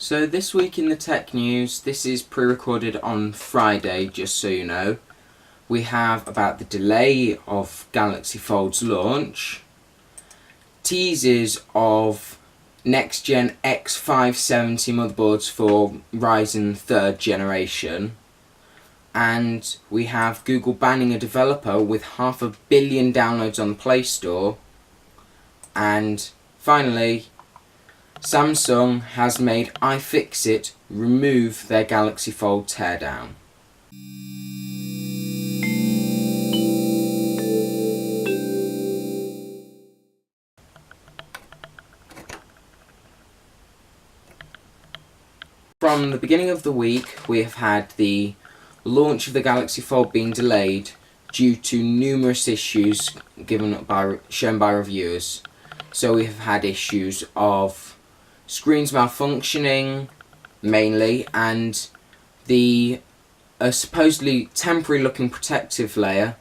So this week in the tech news, this is pre-recorded on Friday, just so you know. We have about the delay of Galaxy Fold's launch, teasers of next-gen X570 motherboards for Ryzen 3rd generation, and we have Google banning a developer with 500 million downloads on the Play Store, and finally, Samsung has made iFixit remove their Galaxy Fold teardown. From the beginning of the week, we have had the launch of the Galaxy Fold being delayed due to numerous issues shown by reviewers. So we have had issues of screens malfunctioning, mainly, and the supposedly temporary looking protective layer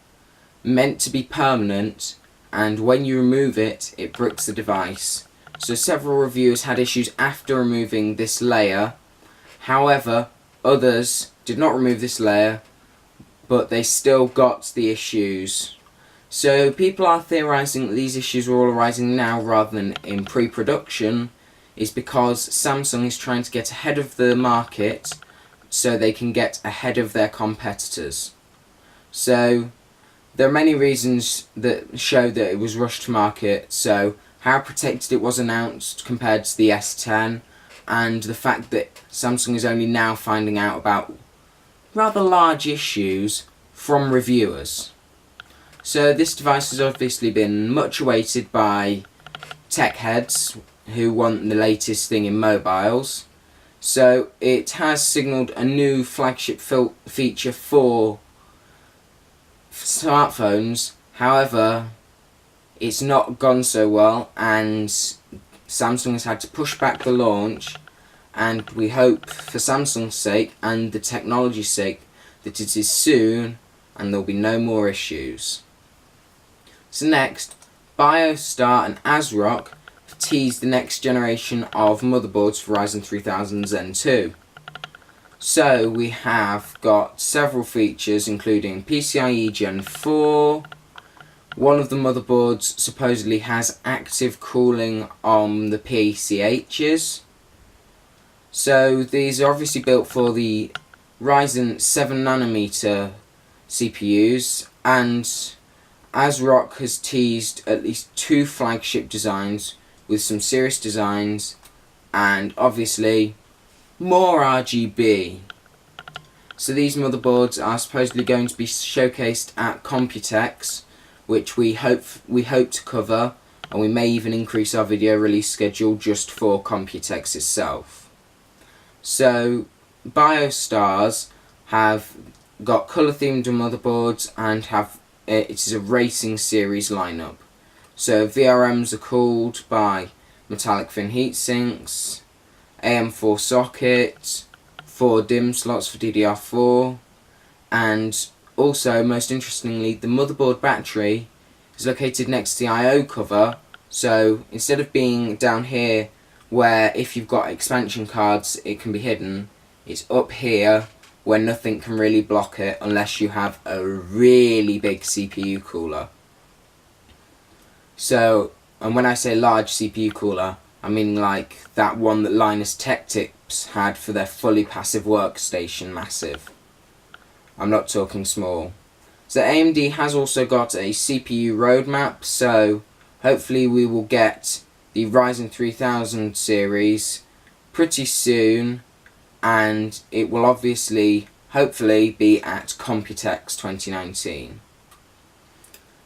meant to be permanent, and when you remove it, it bricks the device. So several reviewers had issues after removing this layer. However, others did not remove this layer, but they still got the issues. So people are theorising that these issues are all arising now rather than in pre-production, is because Samsung is trying to get ahead of the market so they can get ahead of their competitors. So there are many reasons that show that it was rushed to market. So how protected it was announced compared to the S10, and the fact that Samsung is only now finding out about rather large issues from reviewers. So this device has obviously been much awaited by tech heads who want the latest thing in mobiles. So it has signalled a new flagship feature for smartphones. However, it's not gone so well, and Samsung has had to push back the launch, and we hope for Samsung's sake and the technology's sake that it is soon and there'll be no more issues. So next, BioStar and ASRock have teased the next generation of motherboards for Ryzen 3000 Zen 2. So we have got several features including PCIe Gen 4. One of the motherboards supposedly has active cooling on the PCHs. So these are obviously built for the Ryzen 7nm CPUs, and ASRock has teased at least 2 flagship designs with some serious designs and obviously more RGB. So these motherboards are supposedly going to be showcased at Computex, which we hope to cover, and we may even increase our video release schedule just for Computex itself. So BioStars have got colour themed motherboards and it is a racing series lineup. So VRMs are cooled by metallic fin heatsinks, AM4 socket, 4 DIMM slots for DDR4, and also, most interestingly, the motherboard battery is located next to the I/O cover. So instead of being down here where if you've got expansion cards it can be hidden, it's up here where nothing can really block it unless you have a really big CPU cooler. So, and when I say large CPU cooler, I mean like that one that Linus Tech Tips had for their fully passive workstation, massive. I'm not talking small. So AMD has also got a CPU roadmap, so hopefully we will get the Ryzen 3000 series pretty soon, and it will obviously, hopefully, be at Computex 2019.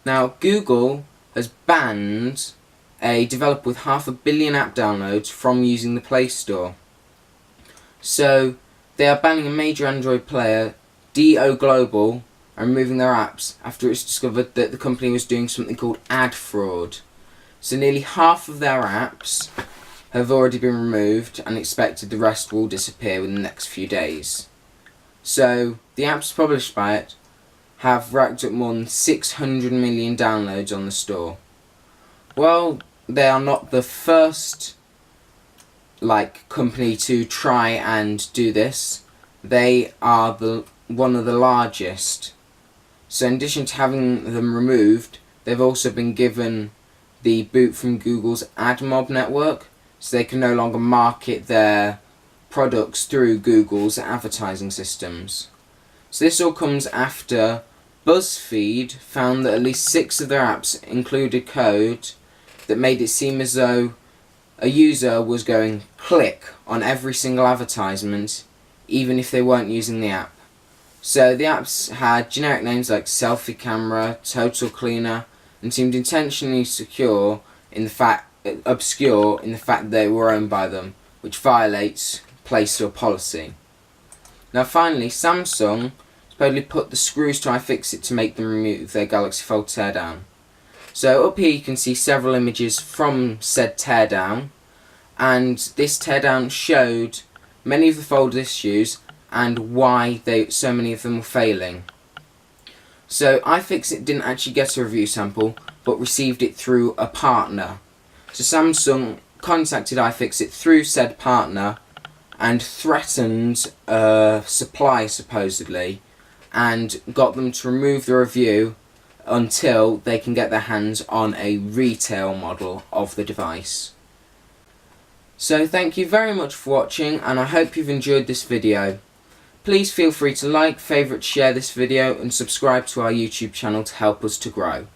Now, Google has banned a developer with 500 million app downloads from using the Play Store. So they are banning a major Android player, DO Global, and removing their apps after it's discovered that the company was doing something called ad fraud. So nearly half of their apps have already been removed, and expected the rest will disappear within the next few days. So the apps published by it have racked up more than 600 million downloads on the store. Well, they are not the first company to try and do this. They are one of the largest. So in addition to having them removed, they've also been given the boot from Google's AdMob network, so they can no longer market their products through Google's advertising systems. So this all comes after BuzzFeed found that at least 6 of their apps included code that made it seem as though a user was going click on every single advertisement, even if they weren't using the app. So the apps had generic names like Selfie Camera, Total Cleaner, and seemed intentionally obscure in the fact that they were owned by them, which violates Play Store policy. Now finally, Samsung supposedly put the screws to iFixit to make them remove their Galaxy Fold teardown. So up here you can see several images from said teardown, and this teardown showed many of the Fold issues and why so many of them were failing. So iFixit didn't actually get a review sample, but received it through a partner. So Samsung contacted iFixit through said partner and threatened a supply supposedly, and got them to remove the review until they can get their hands on a retail model of the device. So thank you very much for watching, and I hope you've enjoyed this video. Please feel free to like, favourite, share this video and subscribe to our YouTube channel to help us to grow.